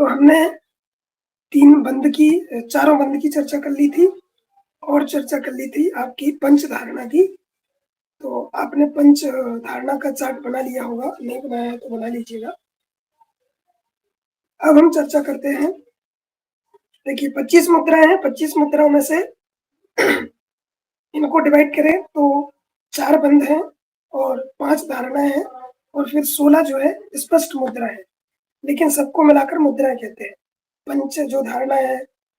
तो हमने चारों बंद की चर्चा कर ली थी और चर्चा कर ली थी आपकी पंच धारणा की। तो आपने पंच धारणा का चार्ट बना लिया होगा, नहीं बनाया है तो बना लीजिएगा। अब हम चर्चा करते हैं। देखिए 25 मुद्राएं हैं, 25 मुद्राओं में से इनको डिवाइड करें तो 4 बंद हैं और 5 धारणाएं हैं और फिर 16 जो है स्पष्ट मुद्रा है। लेकिन सबको मिलाकर मुद्राएं कहते हैं। पंच जो धारणा है,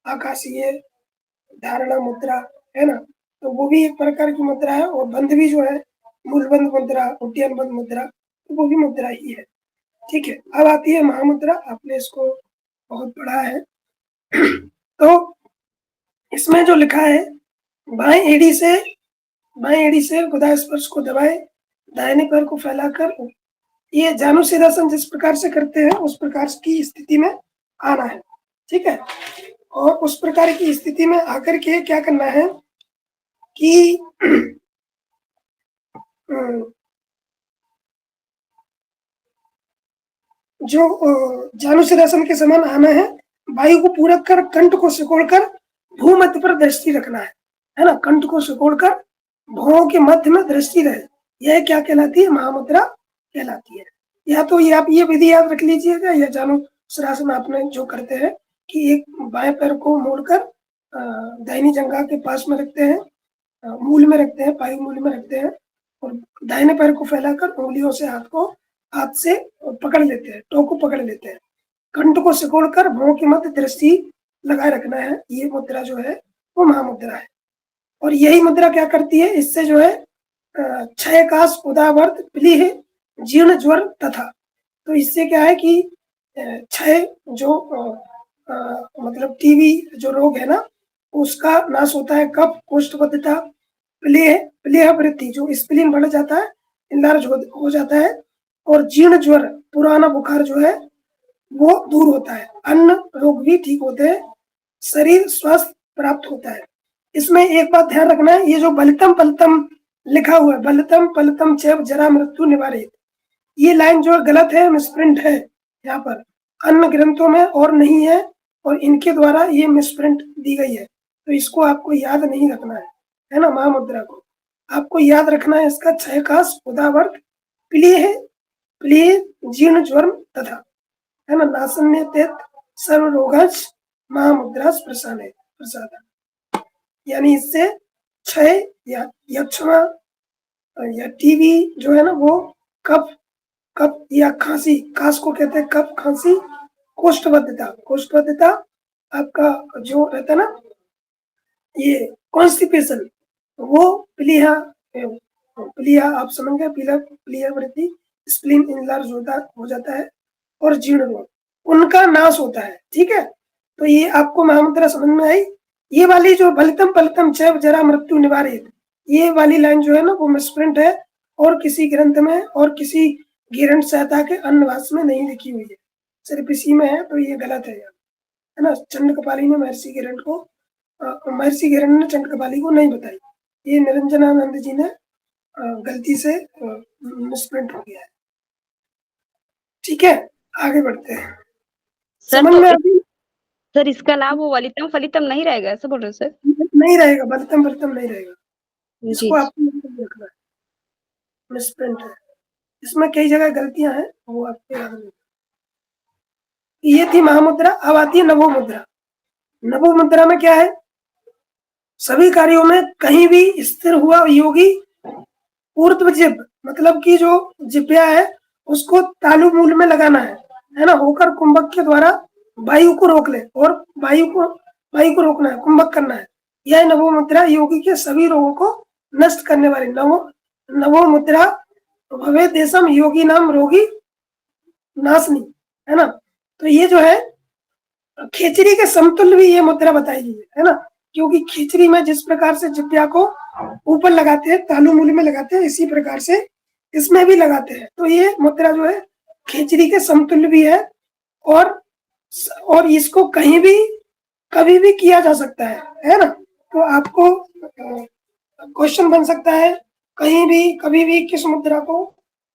आकाशीय धारणा मुद्रा है ना, तो वो भी एक प्रकार की मुद्रा है, और बंद भी जो है मूलबंद मुद्रा, उड्डयन बंद मुद्रा, तो वो भी मुद्रा ही है। ठीक है, अब आती है महामुद्रा। आपने इसको बहुत पढ़ा है। तो इसमें जो लिखा है, बाएं एड़ी से गुदा स्पर्श को दबाए, दाहिने पैर को फैलाकर, ये जानु सिरासन जिस प्रकार से करते हैं उस प्रकार की स्थिति में आना है। ठीक है, और उस प्रकार की स्थिति में आकर के क्या करना है कि जो जानु सिरासन के समान आना है, वायु को पूरक कर कंठ को सिकोड़कर भूमध्य पर दृष्टि रखना है ना। कंठ को सिकोड़कर भौं के मध्य में दृष्टि रहे, यह क्या कहलाती है? महामुद्रा कहलाती है। या तो ये आप ये विधि याद रख लीजिएगा, या जानु सिरासन आपने जो करते हैं कि एक बाएं पैर को मोड़कर दाहिनी जंघा के पास में रखते हैं, मूल में रखते हैं, पायु मूल में रखते हैं, और दाहिने पैर को फैलाकर उंगलियों से हाथ से पकड़ लेते हैं, टो को पकड़ लेते हैं। कंठ को सिकोड़कर भौं के मध्य दृष्टि लगाए रखना है। ये मुद्रा जो है वो महामुद्रा है। और यही मुद्रा क्या करती है? इससे जो है क्षय काश उदावर्त प्लीह जीर्ण ज्वर तथा, तो इससे क्या है कि क्षय जो मतलब टीबी जो रोग है ना, उसका नाश होता है। कफ कोष्ठबद्धता, प्लेह वृद्धि, जो स्प्लीन बढ़ जाता है, इनलार्ज हो जाता है, और जीर्ण ज्वर, पुराना बुखार जो है वो दूर होता है। अन्य रोग भी ठीक होते हैं, शरीर स्वस्थ प्राप्त होता है। इसमें एक बात ध्यान रखना है, ये जो बलितम पलतम लिखा हुआ है, बलितम पलतम चैव जरा मृत्यु निवारित, ये लाइन जो गलत है, मिसप्रिंट है यहाँ पर, अन्य ग्रंथों में और नहीं है, और इनके द्वारा ये मिसप्रिंट दी गई है। तो इसको आपको याद नहीं रखना है ना। महामुद्रा को आपको याद रखना है, इसका क्षय काश उदावर्त प्लीह जीर्ण ज्वर तथा, है ना, नासन्य तेत सर्व रोगज महामुद्रा प्रसाद, यानी इससे क्षय या यक्षमा या टीबी जो है ना, वो कफ या खांसी, काश को कहते हैं कफ खांसी, कोष्ठबद्धता आपका जो रहता है ना, ये कॉन्स्टिपेशन, वो प्लीहा आप समझ गए, प्लीहा वृद्धि, स्प्लीन इनलार्ज हो जाता है, और जीर्ण रोग, उनका नाश होता है। ठीक है, तो ये आपको महामुद्रा समझ में आई। ये वाली जो बलितम पलतम चैव जरा मृत्यु निवारित, ये वाली लाइन जो है ना वो मिसप्रिंट है, और किसी ग्रंथ में और किसी गिरंट सहायता के अन्य भाष्य में नहीं लिखी हुई है, सिर्फ इसी में है, तो ये गलत है ना। चंड कपाली ने महर्षि गिरंट ने चंड कपाली को नहीं बताई, ये निरंजनानंद जी ने गलती से मिसप्रिंट हो गया है। ठीक है, आगे बढ़ते हैं। समझ में अभी सर इसका लाभ वो वलितम फलितम नहीं रहेगा, ऐसा बोल रहे सर? नहीं रहेगा, बलितम फलितम नहीं रहेगा, इसको आपको रखना है, मिसप्रिंट है, इसमें कई जगह गलतियां हैं, वो आपके याद नहीं। ये थी महामुद्रा। अब आती है नवो मुद्रा। नवो मुद्रा में क्या है? सभी कार्यों में कहीं भी स्थिर हुआ योगी ऊर्ध्व जिभ, मतलब कि जो जिह्वा है उसको तालु मूल में लगाना है ना, होकर कुंभक के द्वारा वायु को रोक ले, और वायु को रोकना है, कुंभक करना है। यह नवो मुद्रा योगी के सभी रोगों को नष्ट करने वाली नवो मुद्रा भवे देशम योगी नाम रोगी नाशनी, है ना। तो ये जो है खिचड़ी के समतुल्य भी ये मुद्रा बताई गई है ना, क्योंकि खिचड़ी में जिस प्रकार से जिह्वा को ऊपर लगाते हैं, तालु मूल में लगाते हैं, इसी प्रकार से इसमें भी लगाते हैं। तो ये मुद्रा जो है खिचड़ी के समतुल्य भी है, और इसको कहीं भी कभी भी किया जा सकता है ना। तो आपको क्वेश्चन बन सकता है, कहीं भी कभी भी किस मुद्रा को,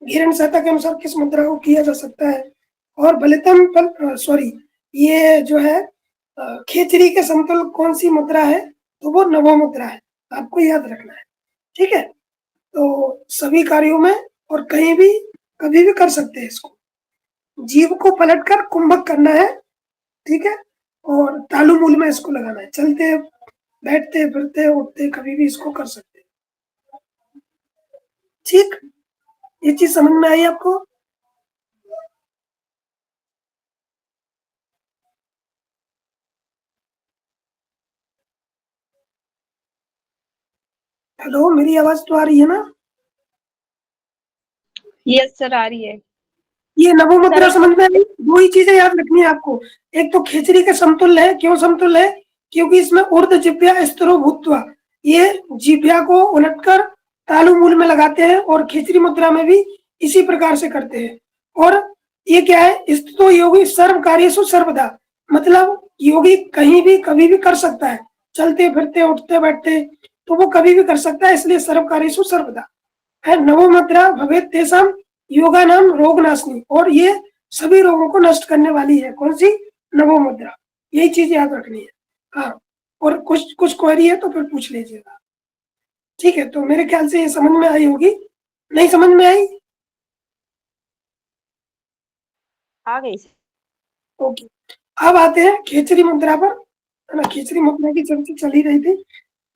गिरण संहिता के अनुसार किस मुद्रा को किया जा सकता है। और बलितम ये जो है खेचरी के समतल कौन सी मुद्रा है, तो वो नवो मुद्रा है, आपको याद रखना है। ठीक है, तो सभी कार्यों में और कहीं भी कभी भी कर सकते हैं इसको। जीव को पलटकर कुंभक करना है, ठीक है, और तालु मूल में इसको लगाना है। चलते बैठते फिरते उठते कभी भी इसको कर सकते हैं। ठीक, ये चीज समझ में आई आपको? हेलो, मेरी आवाज तो आ रही है ना? यस सर, आ रही है। ये नवो मुद्रा सर समझ में आई? दो ही चीजें याद रखनी है आपको। एक तो खेचरी के समतुल्य है। क्यों समतुल्य है? क्योंकि इसमें ऊर्ध जिभ्या स्तरो भूत्वा, ये जिभ्या को उलटकर तालु मूल में लगाते हैं, और खेचरी मुद्रा में भी इसी प्रकार से करते हैं। और ये क्या है, स्थितो योगी सर्व कार्येषु सर्वदा, मतलब योगी कहीं भी कभी भी कर सकता है, चलते फिरते उठते बैठते, तो वो कभी भी कर सकता है, इसलिए सर्व कार्येषु सर्वदा है। नवो मुद्रा भवेत तेषाम योगा नाम रोग नाशनी, और ये सभी रोगों को नष्ट करने वाली है। कौन सी? नवो मुद्रा। यही चीज याद रखनी है। हाँ, और कुछ कुछ क्वेरी है तो फिर पूछ लीजिएगा। ठीक है, तो मेरे ख्याल से ये समझ में आई होगी। नहीं समझ में आई? आ गई। ओके, अब आते हैं खेचरी मुद्रा पर, है ना। खेचरी मुद्रा की चर्चा चल ही रही थी,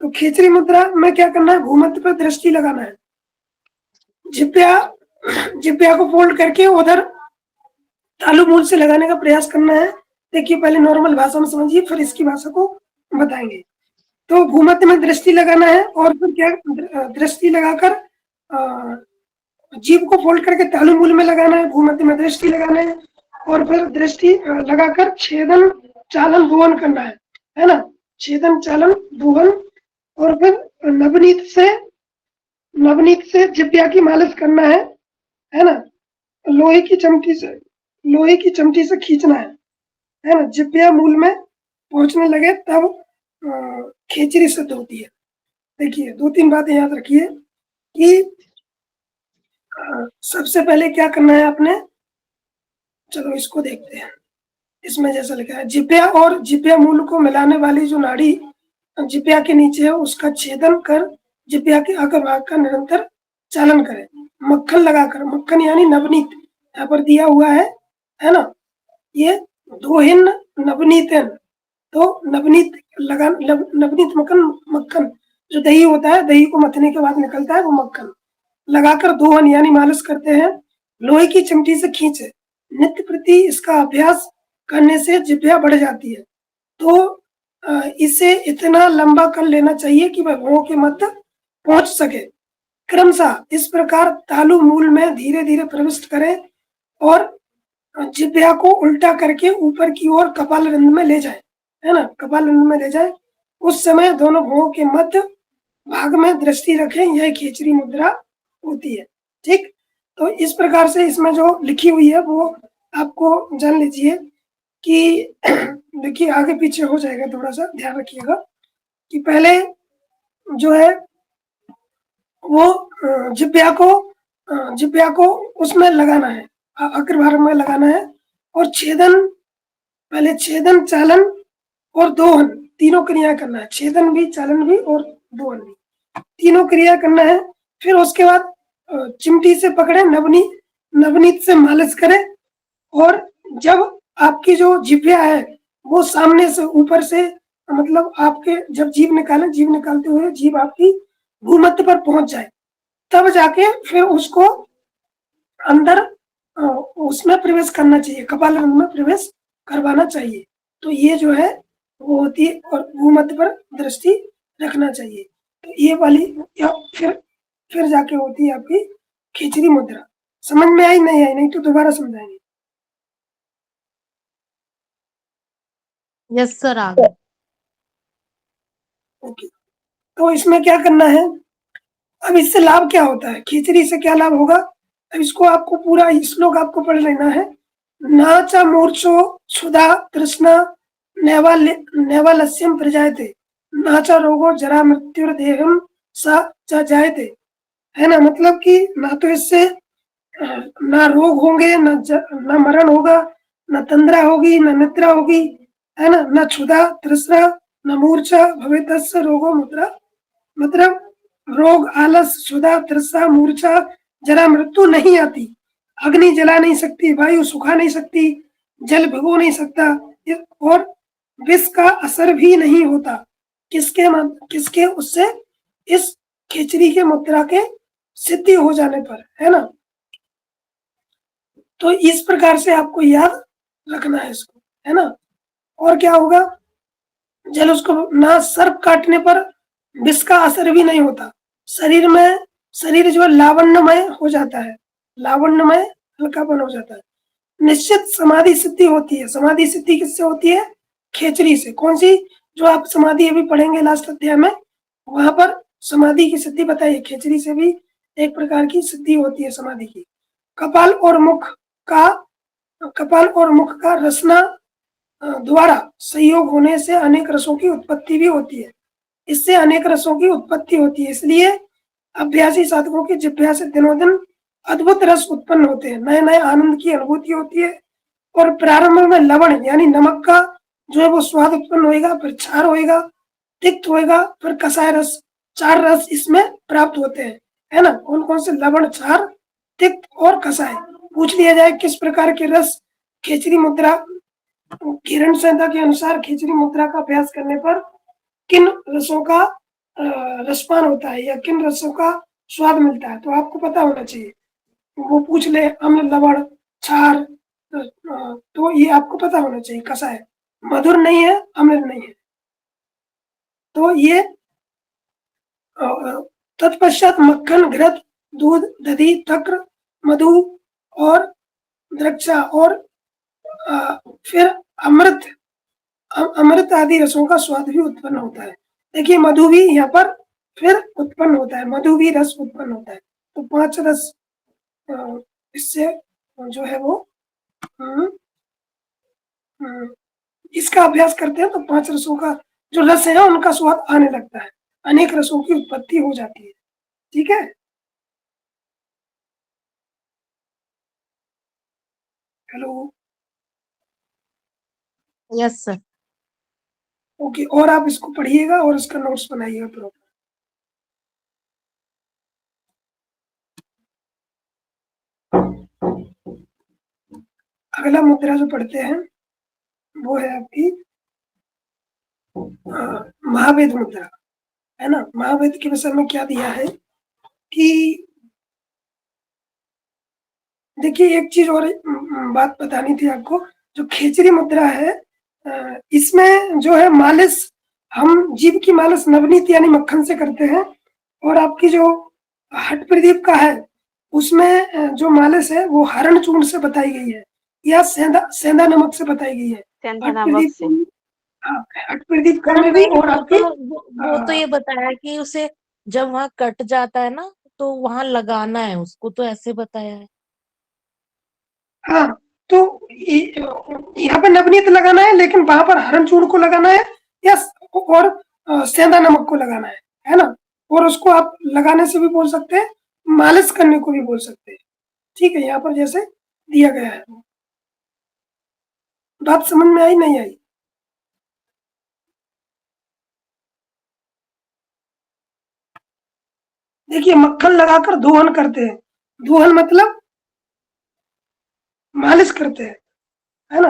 तो खेचरी मुद्रा में क्या करना है, भूमध्य पर दृष्टि लगाना है। जिभ्या जिभ्या को फोल्ड करके उधर तालु मूल से लगाने का प्रयास करना है। देखिए, पहले नॉर्मल भाषा में समझिए, फिर इसकी भाषा को बताएंगे। तो भूमध्य में दृष्टि लगाना है, और फिर क्या, दृष्टि लगाकर जीभ को फोल्ड करके तालु मूल में लगाना है, भूमध्य में दृष्टि लगाना है, और फिर दृष्टि लगाकर छेदन चालन भुवन करना है ना। छेदन चालन भुवन, और फिर नवनीत से जिभ्या की मालिश करना है ना। लोहे की चमटी से खींचना है ना। जिभ्या मूल में पहुंचने लगे तब खेचरी सिद्ध होती है। देखिए, दो तीन बातें याद रखिए कि सबसे पहले क्या करना है आपने, चलो इसको देखते हैं। इसमें जैसा लिखा है, जिभ्या और जिभ्या मूल को मिलाने वाली जो नाड़ी जिभ्या के नीचे है, उसका छेदन कर जिभ्या के अग्रभाग का निरंतर चालन करें। मक्खन लगाकर, मक्खन यानी नवनीत यहाँ पर दिया हुआ है ना। ये दोहिन नवनीतन, तो नवनीत लगा, नवनीत मक्खन जो दही होता है, दही को मथने के बाद निकलता है वो मक्खन लगाकर दोहन यानी मालिश करते हैं। लोहे की चिमटी से खींचे, नित्य प्रति इसका अभ्यास करने से जिभ्या बढ़ जाती है। तो इसे इतना लंबा कर लेना चाहिए कि वह भौं के मध्य पहुंच सके। क्रमशः इस प्रकार तालु मूल में धीरे धीरे प्रविष्ट करें, और जिभ्या को उल्टा करके ऊपर की ओर कपालरंध्र में ले जाए, है ना। कपालरंध्र में ले जाए, उस समय दोनों भौं के मध्य भाग में दृष्टि रखें। यह खेचरी मुद्रा होती है। ठीक, तो इस प्रकार से इसमें जो लिखी हुई है वो आपको जान लीजिए कि देखिए, आगे पीछे हो जाएगा, थोड़ा सा ध्यान रखिएगा कि पहले जो है वो जिभ्या को उसमें लगाना है, अग्रभाग में लगाना है, और पहले छेदन चालन और दोहन तीनों क्रिया करना है। छेदन भी, चालन भी और दोहन भी, तीनों क्रिया करना है। फिर उसके बाद चिमटी से पकड़े, नवनीत से मालिश करें, और जब आपकी जो जिभ्या है वो सामने से ऊपर से, मतलब आपके जब जीभ निकालते हुए जीभ आपकी भूमध्य पर पहुंच जाए, तब जाके फिर उसको अंदर उसमें प्रवेश करना चाहिए, कपालरंध्र में प्रवेश करवाना चाहिए। तो ये जो है वो होती है, और भूमध्य पर दृष्टि रखना चाहिए। तो ये वाली फिर जाके होती है आपकी खिचड़ी मुद्रा। समझ में आई? नहीं आई? नहीं तो दोबारा समझाएंगे। यस सर, आ गए। ओके, तो इसमें क्या करना है, अब इससे लाभ क्या होता है, खिचड़ी से क्या लाभ होगा, अब इसको आपको पूरा श्लोक आपको पढ़ लेना है। नाचा मूर्छो क्षुधा तृष्णा नैवालस्यम प्रजायते, नाचा रोगो जरा मृत्युर्देहम सा जायते, है ना। मतलब कि ना तो इससे ना रोग होंगे, ना मरण होगा, न तंद्रा होगी, न निद्रा होगी, है ना, न क्षुधा तृष्णा, न मूर्छा भवेतस्य रोगो मुद्रा। मतलब रोग, आलस, क्षुधा, तृष्णा, मूर्छा, जरा, मृत्यु नहीं आती। अग्नि जला नहीं सकती, वायु सुखा नहीं सकती, जल भिगो नहीं सकता, और विष का असर भी नहीं होता। किसके उससे, इस खिचड़ी के मुद्रा के सिद्धि हो जाने पर, है ना। तो इस प्रकार से आपको याद रखना है इसको, है ना। और क्या होगा, जल उसको ना, सर्प काटने पर विष का असर भी नहीं होता। शरीर जो है लावण्यमय हो जाता है, लावण्यमय हल्कापन हो जाता है। निश्चित समाधि सिद्धि होती है। समाधि सिद्धि किससे होती है? खेचरी से। कौन सी? जो आप समाधि अभी पढ़ेंगे लास्ट अध्याय में, वहां पर समाधि की सिद्धि बताइए। खेचरी से भी एक प्रकार की सिद्धि होती है समाधि की। कपाल और मुख का रसना द्वारा संयोग होने से अनेक रसों की उत्पत्ति भी होती है। इससे अनेक रसों की उत्पत्ति होती है, इसलिए अभ्यासी साधकों की जिह्वा से दिनों दिन अद्भुत रस उत्पन्न होते हैं, नए नए आनंद की अनुभूति होती है। और प्रारंभ में लवण यानी नमक का जो है वो स्वाद उत्पन्न होगा, फिर क्षार होगा, तिक्त होगा, फिर कसाय रस, 4 रस इसमें प्राप्त होते हैं, है ना। कौन कौन से? लवण, क्षार, तिक्त और कसाय। पूछ लिया जाए किस प्रकार के रस खेचरी मुद्रा, किरण संहिता के अनुसार खिचड़ी मुद्रा का अभ्यास करने पर किन रसों का रसपान होता है या किन रसों का स्वाद मिलता है, तो आपको पता होना चाहिए। वो पूछ ले अम्ल, लवण, क्षार, तो ये आपको पता होना चाहिए। कसाय मधुर नहीं है, अम्ल नहीं है। तो ये तत्पश्चात मक्खन, घृत, दूध, दधी, तक्र, मधु और द्रक्षा और फिर अमृत आदि रसों का स्वाद भी उत्पन्न होता है। देखिए मधु भी यहाँ पर फिर उत्पन्न होता है, मधु भी रस उत्पन्न होता है। तो 5 रस इससे जो है वो इसका अभ्यास करते हैं तो 5 रसों का जो रस है उनका स्वाद आने लगता है, अनेक रसों की उत्पत्ति हो जाती है। ठीक है, हेलो, यस सर। ओके। और आप इसको पढ़िएगा और इसका नोट्स बनाइएगा प्रॉपर। अगला मुद्रा जो पढ़ते हैं वो है आपकी महावेद मुद्रा, है ना। महावेद के विषय में क्या दिया है कि देखिए एक चीज और बात बतानी थी आपको। जो खेचरी मुद्रा है इसमें जो है मालिश, हम जीभ की मालिश नवनीत यानी मक्खन से करते हैं। और आपकी जो हठ प्रदीप का है उसमें जो मालिश है वो हरण चूर्ण से बताई गई है या सेंधा नमक से बताई गई है। हठ प्रदीप का में भी। और आपके वो तो ये बताया कि उसे जब वहां कट जाता है ना तो वहां लगाना है उसको, तो ऐसे बताया है। हाँ, तो यहाँ पे नवनीत लगाना है, लेकिन वहां पर हरण चूर्ण को लगाना है या और सेंधा नमक को लगाना है ना। और उसको आप लगाने से भी बोल सकते हैं, मालिश करने को भी बोल सकते हैं। ठीक है, यहाँ पर जैसे दिया गया है। बात समझ में आई नहीं आई? देखिए मक्खन लगाकर दोहन करते हैं। दोहन मतलब मालिश करते हैं, है ना।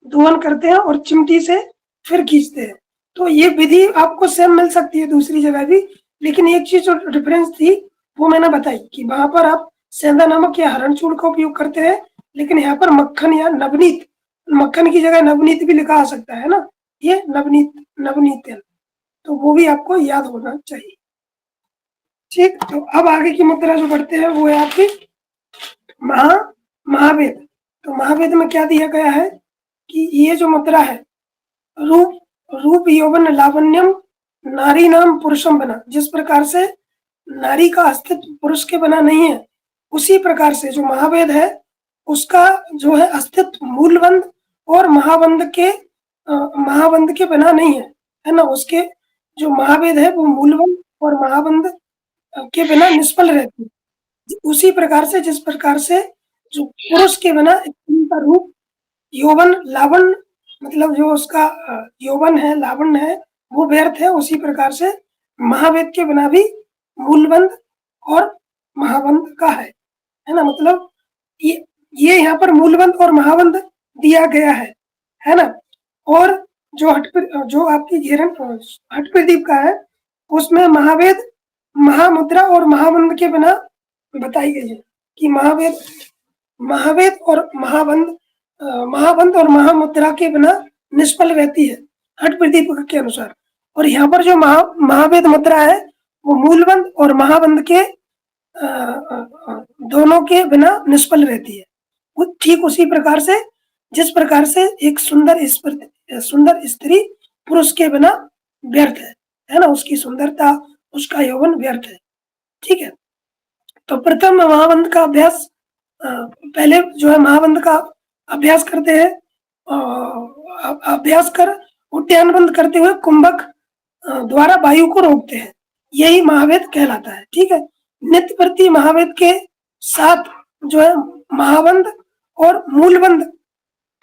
दोहन करते हैं और चिमटी से फिर खींचते हैं। तो ये विधि आपको सेम मिल सकती है दूसरी जगह भी, लेकिन एक चीज जो डिफरेंस थी वो मैंने बताई कि वहां पर आप सेंधा नमक या हरण चूर्ण का उपयोग करते हैं, लेकिन यहाँ पर मक्खन या नवनीत, मक्खन की जगह नवनीत भी लिखा आ सकता है ना, ये नवनीत तेल, तो वो भी आपको याद होना चाहिए। ठीक, तो अब आगे की मुद्रा जो पढ़ते हैं वो है आपकी महावेद। तो महावेद में क्या दिया गया है कि ये जो मुद्रा है, रूप यौवन लावण्यम नारी नाम पुरुषम बना। जिस प्रकार से नारी का अस्तित्व पुरुष के बना नहीं है, उसी प्रकार से जो महावेद है उसका जो है अस्तित्व मूलबंध और महाबंध के बना नहीं है ना। उसके जो महावेद है वो मूलबंध और महाबंध के बिना निष्फल रहती है। उसी प्रकार से जिस प्रकार से जो पुरुष के बिना स्त्री का रूप, यौवन, लावण्य, मतलब जो उसका यौवन है, लावण्य है, वो व्यर्थ है। उसी प्रकार से महावेद के बिना भी मूलबंध और महाबंध का है ना? मतलब ये यहाँ पर मूलबंध और महाबंध दिया गया है ना? और जो आपकी घेरन हठ प्रदीप का है, उसमें महावेद, महामुद्रा और महाबंध के बिना बताई गई है कि महावेद और महाबंध और महामुद्रा के बिना निष्फल रहती है हठ प्रदीप के अनुसार। और यहाँ पर जो महावेद मुद्रा है, वो मूलबंध और महाबंध के दोनों के बिना निष्फल रहती है। वो ठीक उसी प्रकार से, जिस प्रकार से एक सुंदर स्त्री पुरुष के बिना व्यर्थ है ना? उसकी सुंदरता, उसका यौवन व्यर्थ है। ठीक है, तो प्रथम महाबंध का अभ्यास, पहले जो है महाबंध का अभ्यास करते हैं। अभ्यास कर उद्यानबंध करते हुए कुंभक द्वारा वायु को रोकते हैं, यही महावेद कहलाता है। ठीक है, नित्य प्रति महावेद के साथ जो है महाबंध और मूलबंध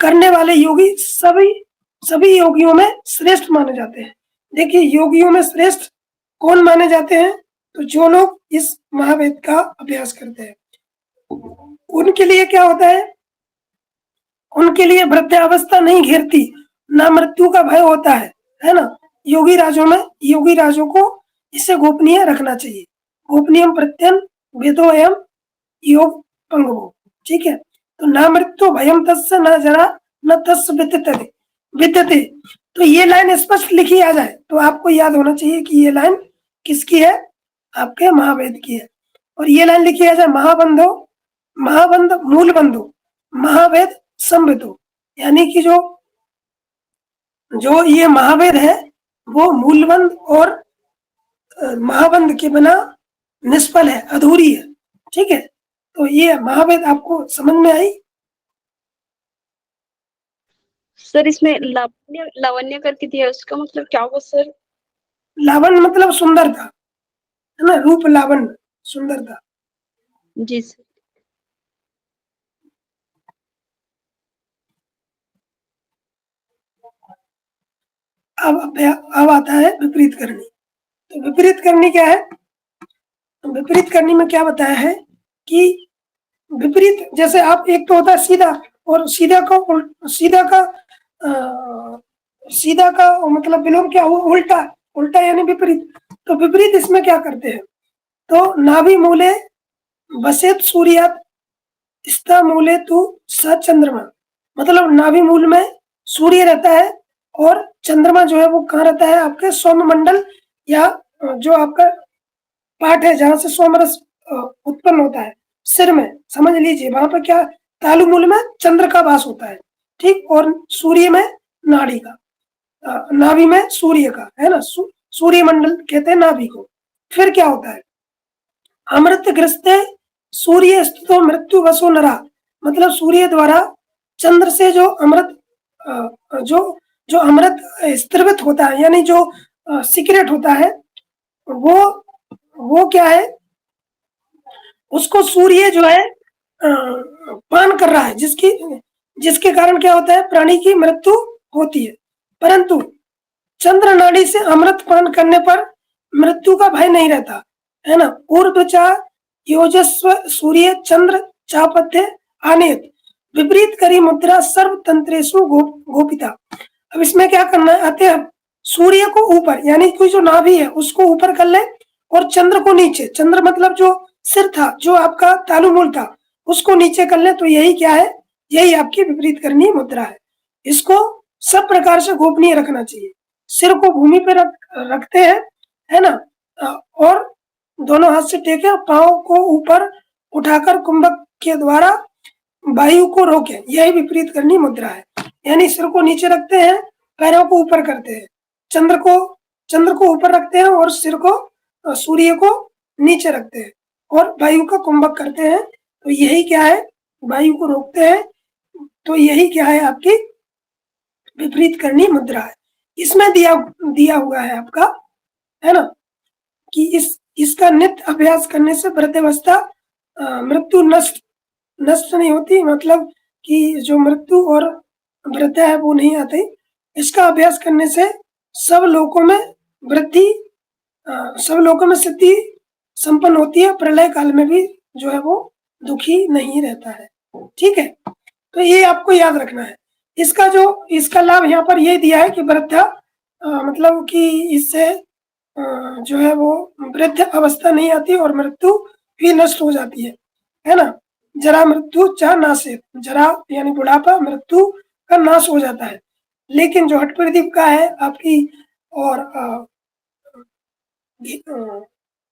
करने वाले योगी सभी योगियों में श्रेष्ठ माने जाते हैं। देखिए, योगियों में श्रेष्ठ कौन माने जाते हैं? तो जो लोग इस महावेद का अभ्यास करते हैं, उनके लिए क्या होता है? उनके लिए वृद्धावस्था नहीं घेरती, ना मृत्यु का भय होता है ना? योगी राजों को इसे गोपनीय रखना चाहिए। गोपनीयम प्रत्यन वेदो एवं योग पंगवो। ठीक है, तो ना मृत्यु भयम तस्य न जरा न तस्य विद्यते। तो ये लाइन स्पष्ट लिखी आ जाए तो आपको याद होना चाहिए कि ये लाइन किसकी है? आपके महावेद की है। और ये लाइन लिखी आ जाए, महाबंध मूलबंधो महावेद संविदो, यानी कि जो ये महावेद है वो मूलबंध और महाबंध के बिना निष्फल है, अधूरी है। ठीक है, तो ये महावेद आपको समझ में आई? सर इसमें लावण्य करके दिया, उसका मतलब क्या हुआ सर? लावण्य मतलब सुंदरता, है ना? रूप लावण्य, सुंदरता। जी सर। अब आता है विपरीत करनी। तो विपरीत करनी क्या है? तो विपरीत करनी में क्या बताया है कि विपरीत, जैसे आप, एक तो होता है सीधा, और सीधा का मतलब विलोम क्या हुआ? उल्टा यानी विपरीत। तो विपरीत इसमें क्या करते हैं? तो नाभि मूले वसेत सूर्यात स्था मूले तू स चंद्रमा, मतलब नाभि मूल में सूर्य रहता है और चंद्रमा जो है वो कहाँ रहता है? आपके सौम्य मंडल, या जो आपका पार्ट है जहां से सोमरस उत्पन्न होता है, सिर में, समझ लीजिए वहां पर क्या, तालु मूल में चंद्र का वास होता है। ठीक, और सूर्य में नाड़ी का, नाभि में सूर्य का, है ना? सूर्य मंडल कहते हैं नाभि को। फिर क्या होता है? अमृत ग्रस्त सूर्य स्थितो मृत्यु वसो नरा, मतलब सूर्य द्वारा चंद्र से जो अमृत जो अमृत स्त्रवित होता है, यानी जो सीक्रेट होता है, वो क्या है? उसको सूर्य जो है पान कर रहा है, जिसके कारण क्या होता है? प्राणी की मृत्यु होती है। परंतु चंद्र नाड़ी से अमृत पान करने पर मृत्यु का भय नहीं रहता, है ना? ऊर्ध्वचा योजस्व सूर्य चंद्र चापत्य आनेत विपरीत करी मुद्रा सर्व तंत्रेषु गोपिता। अब इसमें क्या करना है? अतः सूर्य को ऊपर, यानी कोई जो नाभि है उसको ऊपर कर ले, और चंद्र को नीचे, चंद्र मतलब जो सिर था, जो आपका तालुमूल था, उसको नीचे कर ले। तो यही क्या है? यही आपकी विपरीत करनी मुद्रा है। इसको सब प्रकार से गोपनीय रखना चाहिए। सिर को भूमि पे रखते हैं, है ना? और दोनों हाथ से टेके, पांव को ऊपर उठाकर कुंभक के द्वारा वायु को रोके, यही विपरीत करनी मुद्रा है। यानी सिर को नीचे रखते हैं, पैरों को ऊपर करते हैं, चंद्र को ऊपर रखते हैं और सिर को, सूर्य को नीचे रखते हैं, और वायु का कुंभक करते हैं। तो यही क्या है? वायु को रोकते हैं। तो यही क्या है? आपकी विपरीत करनी मुद्रा है। इसमें दिया हुआ है आपका, है ना, कि इसका नित्य अभ्यास करने से वृद्धावस्था, मृत्यु नष्ट नहीं होती, मतलब कि जो मृत्यु और वृद्धा है वो नहीं आती। इसका अभ्यास करने से सब लोकों में वृद्धि, सब लोगों में सिद्धि संपन्न होती है, प्रलय काल में भी जो है वो दुखी नहीं रहता है। ठीक है, तो ये आपको याद रखना है। इसका लाभ यहाँ पर ये दिया है कि वृद्धा, मतलब कि इससे जो है वो वृद्ध अवस्था नहीं आती और मृत्यु भी नष्ट हो जाती है ना। जरा मृत्यु च नाशे, जरा यानी बुढ़ापा, मृत्यु का नाश हो जाता है। लेकिन जो हठ प्रदीप का है आपकी, और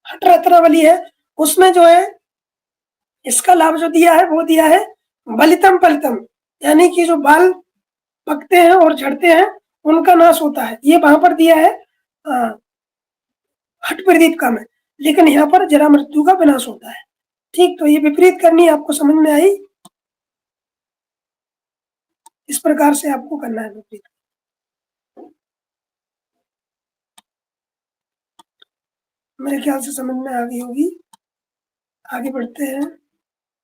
हठ रत्नावली है, उसमें जो है इसका लाभ जो दिया है वो दिया है बलितम फलितम, यानी कि जो बाल पकते हैं और झड़ते हैं उनका नाश होता है। ये वहां पर दिया है हठ प्रदीप का में, लेकिन यहाँ पर जरा मृत्यु का विनाश होता है। ठीक, तो ये विपरीत करनी आपको समझ में आई। इस प्रकार से आपको करना है विपरीत। मेरे ख्याल से समझ में आ गई होगी। आगे बढ़ते हैं।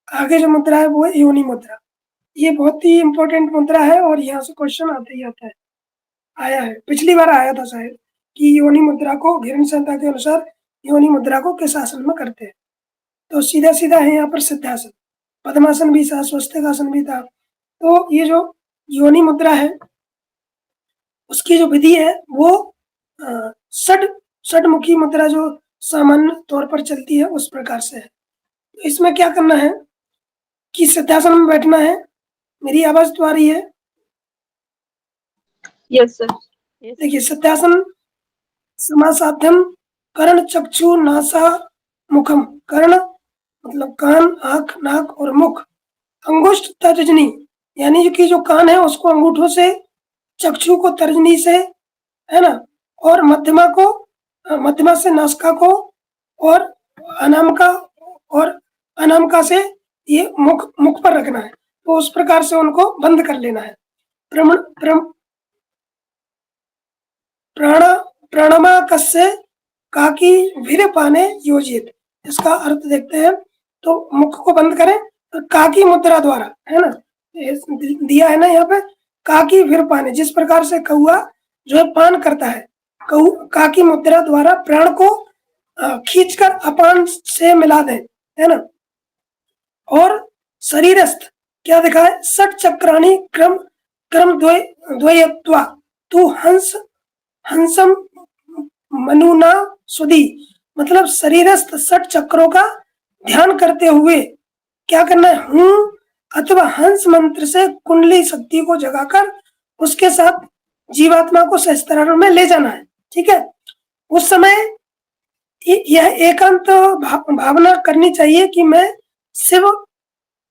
आगे जो मुद्रा है वो है योनि मुद्रा। ये बहुत ही इंपॉर्टेंट मुद्रा है और यहाँ से क्वेश्चन आता ही आता है, आया है, पिछली बार आया था शायद, कि योनि मुद्रा को घिरन संहिता के अनुसार योनि मुद्रा को किस आसन में करते हैं। तो सीधा सीधा है यहाँ पर सिद्धासन, पद्मासन भी था, स्वस्तिकासन भी था। तो ये जो योनि मुद्रा है उसकी जो विधि है वो षडमुखी मुद्रा जो सामान्य तौर पर चलती है उस प्रकार से है। तो इसमें क्या करना है कि सिद्धासन में बैठना है। मेरी आवाज तो आ रही है? Yes sir. देखिए, सिद्धासन समासाध्यम कर्ण चक्षु नासा मुखम। कर्ण मतलब कान, आंख, नाक और मुख। अंगुष्ठ तर्जनी, यानी कि जो कान है उसको अंगूठों से, चक्षु को तर्जनी से, है ना, और मध्यमा से नासिका को, और अनामिका से ये मुख पर रखना है। तो उस प्रकार से उनको बंद कर लेना है। प्राणमाकस्य काकी वीर पाने योजित। इसका अर्थ देखते हैं। तो मुख को बंद करें काकी मुद्रा द्वारा, है ना, दिया है ना यहाँ पे, काकी वीर पाने, जिस प्रकार से कौआ जो है पान करता है, काकी मुद्रा द्वारा प्राण को खींचकर अपान से मिला दें, है ना। और शरीरस्थ क्या दिखा है, षट चक्राणी क्रम द्वयत्वा तू हंसम मनुना सुधी, मतलब शरीरस्थ षट चक्रों का ध्यान करते हुए क्या करना है, हूं अथवा हंस मंत्र से कुंडली शक्ति को जगाकर उसके साथ जीवात्मा को सहस्त्रार में ले जाना है। ठीक है, उस समय यह एकांत भावना करनी चाहिए कि मैं शिव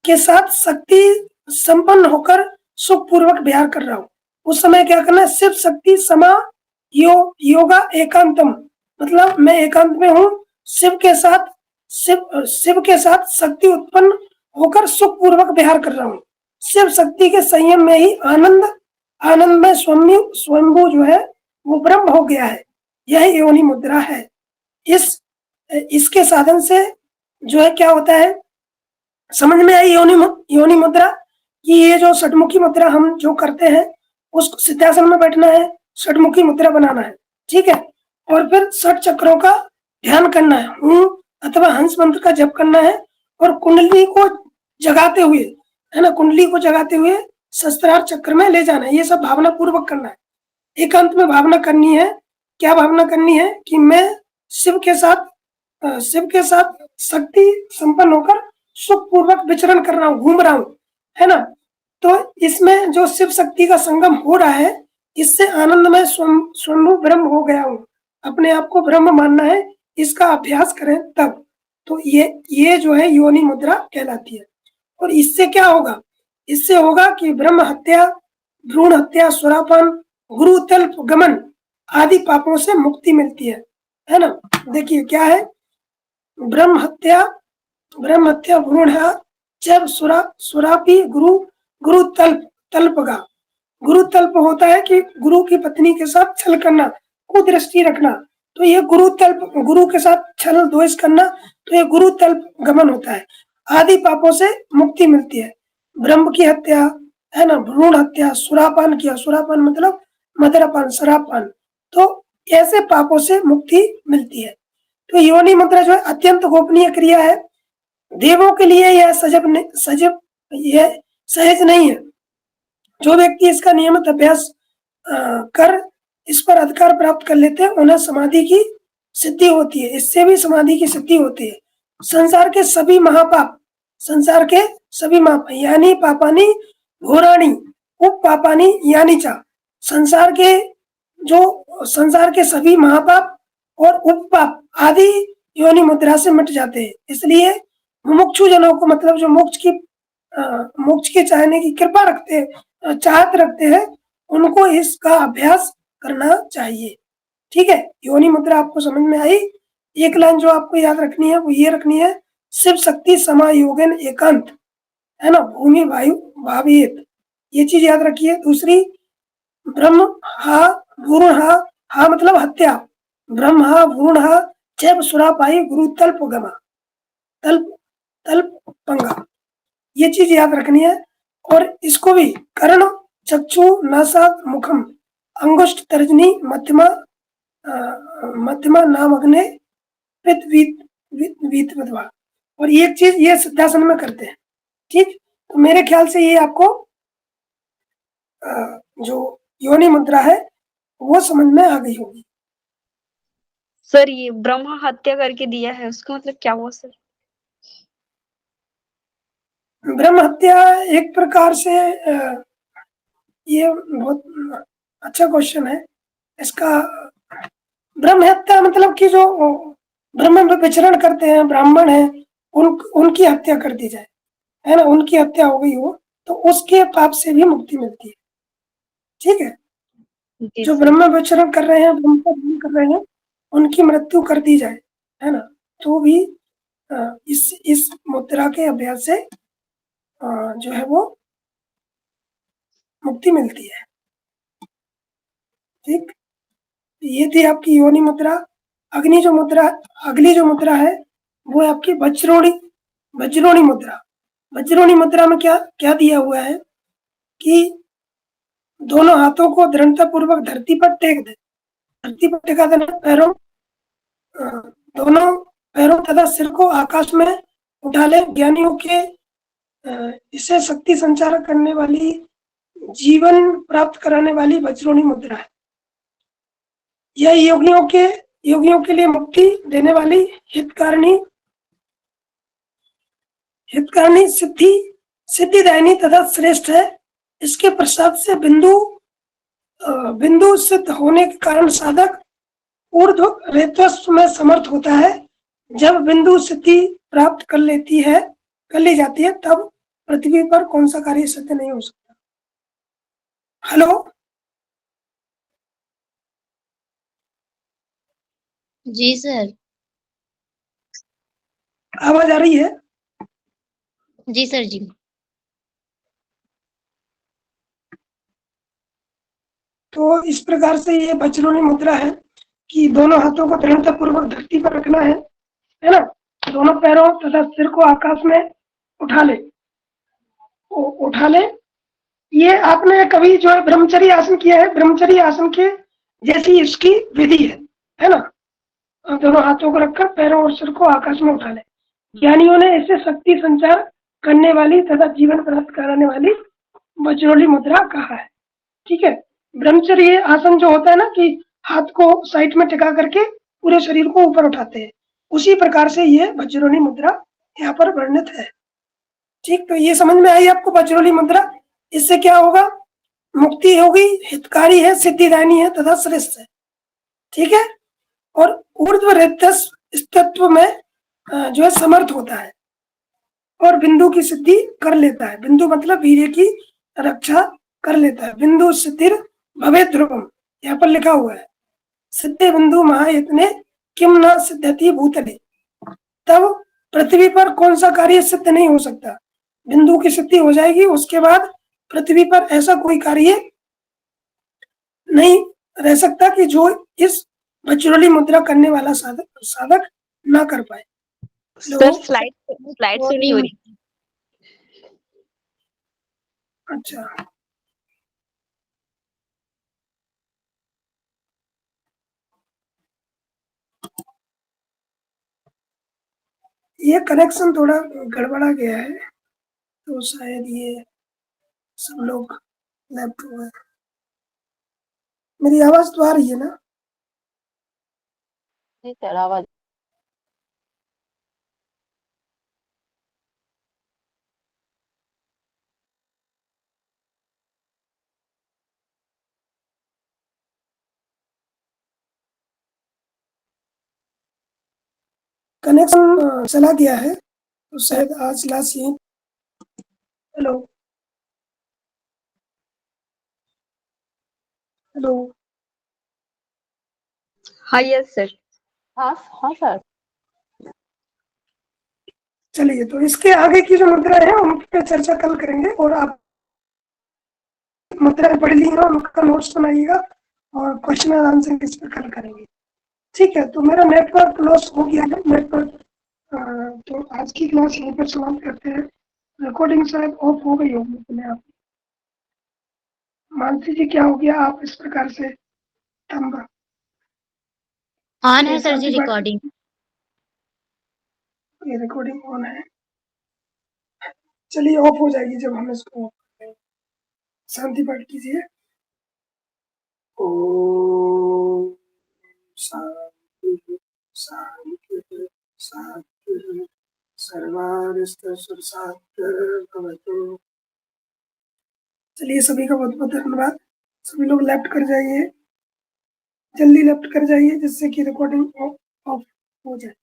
के साथ शक्ति संपन्न होकर सुख पूर्वक विहार कर रहा हूँ। उस समय क्या करना है, शिव शक्ति समा योगा एकांतम, मतलब मैं एकांत में हूँ, शिव के साथ शक्ति उत्पन्न होकर सुख पूर्वक विहार कर रहा हूँ। शिव शक्ति के संयम में ही आनंद में स्वयंभू जो है वो ब्रह्म हो गया है। यह योनि मुद्रा है। इसके साधन से जो है क्या होता है, समझ में आई योनि मुद्रा कि ये जो षटमुखी मुद्रा हम जो करते हैं उसको सिद्धासन में बैठना है, षटमुखी मुद्रा बनाना है। ठीक है, और फिर षट चक्रों का ध्यान करना है, हूं अथवा हंस मंत्र का जप करना है, और कुंडली को जगाते हुए, है ना, कुंडली को जगाते हुए सहस्त्रार चक्र में ले जाना है। ये सब भावना पूर्वक करना है। एकांत में भावना करनी है। क्या भावना करनी है कि मैं शिव के साथ शक्ति संपन्न होकर सुख पूर्वक विचरण कर रहा हूँ, घूम रहा हूँ, है ना। तो इसमें जो शिव शक्ति का संगम हो रहा है, इससे आनंद में स्वयं ब्रह्म हो गया हूँ, अपने आप को ब्रह्म मानना है, इसका अभ्यास करें तब। तो ये जो है योनि मुद्रा कहलाती है। और इससे क्या होगा, इससे होगा कि ब्रह्म हत्या, भ्रूण हत्या, सुरापान, गुरुतल्प गमन आदि पापों से मुक्ति मिलती है ना। देखिए क्या है, ब्रह्म हत्या, भ्रूण है, जब सुरापी गुरु तल्पगा। गुरु तल्प होता है कि गुरु की पत्नी के साथ छल करना, कुदृष्टि रखना। तो ये गुरु के साथ छल द्वेष करना, तो ये गुरु तल्प गमन होता है। आदि पापों से मुक्ति मिलती है। ब्रह्म की हत्या, है ना, भ्रूण हत्या, सुरापान किया, सुरापान मतलब मदिरापान, शराबपान, तो ऐसे पापों से मुक्ति मिलती है। तो योनि मुद्रा जो है अत्यंत गोपनीय क्रिया है। देवों के लिए यह यह सहज नहीं है। जो व्यक्ति इसका नियमित अभ्यास कर इस पर अधिकार प्राप्त कर लेते हैं, उन्हें समाधि की सिद्धि होती है। इससे भी समाधि की सिद्धि होती है। संसार के सभी महापाप, संसार के सभी महापाप यानी पापानी घोराणी उप पापानी यानी चा, संसार के सभी महापाप और उपपाप आदि योनि मुद्रा से मिट जाते हैं। इसलिए मुमुक्षु जनों को, मतलब जो मोक्ष के चाहने की कृपा रखते हैं, चाहत रखते हैं, उनको इसका अभ्यास करना चाहिए। ठीक है, योनि मुद्रा आपको समझ में आई। एक लाइन जो आपको याद रखनी है वो ये रखनी है, शिव शक्ति समायोगन एकांत, है ना, भूमि वायु भावित, ये चीज याद रखिए। दूसरी, ब्रह्म हा भूर्ण हा मतलब हत्या, ब्रह्म हा भूर्ण हा चैव सुरापाई गुरु तल्प गमा, तल्प पंगा, ये चीज याद रखनी है। और इसको भी कर्ण चक्षु नासा मुखम अंगुष्ठ तर्जनी मध्यमा नाम अग्ने विद्वा, और एक चीज ये सिद्धासन में करते हैं। ठीक, तो मेरे ख्याल से ये आपको जो योनि मुद्रा है वो समझ में आ गई होगी। सर ये ब्रह्म हत्या करके दिया है, उसका मतलब क्या हुआ सर? ब्रह्म हत्या एक प्रकार से ये बहुत अच्छा क्वेश्चन है इसका। ब्रह्म हत्या मतलब कि जो ब्रह्म में विचरण करते हैं, ब्राह्मण है, उनकी हत्या कर दी जाए, है ना, उनकी हत्या हो गई हो तो उसके पाप से भी मुक्ति मिलती है। ठीक है, जी जो सर। ब्रह्म विचरण कर रहे हैं, ब्रह्म का भ्रमण कर रहे हैं, उनकी मृत्यु कर दी जाए, है ना, तो भी इस मुद्रा के अभ्यास से जो है वो मुक्ति मिलती है। ठीक, ये थी आपकी योनि मुद्रा। अग्नि जो मुद्रा, अगली जो मुद्रा है वो है आपकी वज्रोणी मुद्रा। वज्रोणी मुद्रा में क्या क्या दिया हुआ है कि दोनों हाथों को दृढ़ता पूर्वक धरती पर टेक दे, धरती पर टेका देना, पैरों दोनों पैरों तथा सिर को आकाश में उठा ले। ज्ञानियों के इसे शक्ति संचार करने वाली, जीवन प्राप्त कराने वाली वज्रोणी मुद्रा है। यह योगियों के लिए मुक्ति देने वाली हितकारिणी सिद्धिदायिनी तथा श्रेष्ठ है। इसके प्रसाद से बिंदु सिद्ध होने के कारण साधक ऊर्ध्व रेतस्व में समर्थ होता है। जब बिंदु सिद्धि प्राप्त कर ली जाती है, तब पृथ्वी पर कौन सा कार्य सिद्ध नहीं हो सकता। हेलो, जी सर। आवाज आ रही है? जी सर जी। तो इस प्रकार से ये वज्रोणी मुद्रा है कि दोनों हाथों को दृढ़ता पूर्वक धरती पर रखना है ना, दोनों पैरों तथा सिर को आकाश में उठा ले। ये आपने कभी जो है ब्रह्मचर्य आसन किया है? ब्रह्मचर्य आसन के जैसी इसकी विधि है ना, दोनों हाथों को रखकर पैरों और सिर को आकाश में उठा ले। ज्ञानियों ने इसे शक्ति संचार करने वाली तथा जीवन प्राप्त कराने वाली वज्रोणी मुद्रा कहा है। ठीक है, ब्रह्मचर्य आसन जो होता है ना कि हाथ को साइड में टिका करके पूरे शरीर को ऊपर उठाते हैं, उसी प्रकार से ये वज्रोणी मुद्रा यहाँ पर वर्णित है। ठीक, तो ये समझ में आई आपको वज्रोणी मुद्रा? इससे क्या होगा? मुक्ति होगी, हितकारी है, सिद्धिदायिनी है तथा श्रेष्ठ है। ठीक है, और ऊर्ध्व तत्व में जो है समर्थ होता है और बिंदु की सिद्धि कर लेता है। बिंदु मतलब वीर्य की रक्षा कर लेता है। बिंदु सिद्धिर भवे ध्रुवम, यहाँ पर लिखा हुआ है, सिद्धि बिंदु महायत्ने किम न सिद्धति भूतले। तब पृथ्वी पर कौन सा कार्य सिद्ध नहीं हो सकता? बिंदु की सिद्धि हो जाएगी, उसके बाद पृथ्वी पर ऐसा कोई कार्य नहीं रह सकता कि जो इस वज्रोणी मुद्रा करने वाला साधक ना कर पाए। हेलो। सर स्लाइड वो शो नहीं नहीं हो हो रही। अच्छा, ये कनेक्शन थोड़ा गड़बड़ा गया है, तो शायद ये सब लोग लेफ्ट हुए। मेरी आवाज तो आ रही है ना? जी सर, आवाज। कनेक्शन चला गया है, तो शायद आज क्लास यही। Hello hello. हाँ यस सर। हाँ हाँ सर। चलिए, तो इसके आगे की जो मुद्रा है उन पे चर्चा कल करेंगे, और आप मुद्राएं पढ़ ली हैं, उनका नोट्स बनाइएगा और क्वेश्चन और आंसर इस पर कल करेंगे। ठीक है, तो मेरा नेटवर्क लॉस हो गया है, नेटवर्क। तो आज की क्लास यहीं पर समाप्त करते हैं। रिकॉर्डिंग शायद ऑफ हो गई होगी अपने आप। मानसी जी, क्या हो गया? आप इस प्रकार से थंब ऑन है ये सर जी शांति पाठ, रिकॉर्डिंग। ये रिकॉर्डिंग ऑन है। चलिए, ऑफ हो जाएगी जब हम इसको शांति पाठ कीजिए। ओम शांति शांति शांति सर्वारिष्टसुरसात्तरभवतु। चलिए, सभी का बहुत बहुत धन्यवाद। सभी लोग लेफ्ट कर जाइए, जल्दी लेफ्ट कर जाइए, जिससे कि रिकॉर्डिंग ऑफ हो जाए।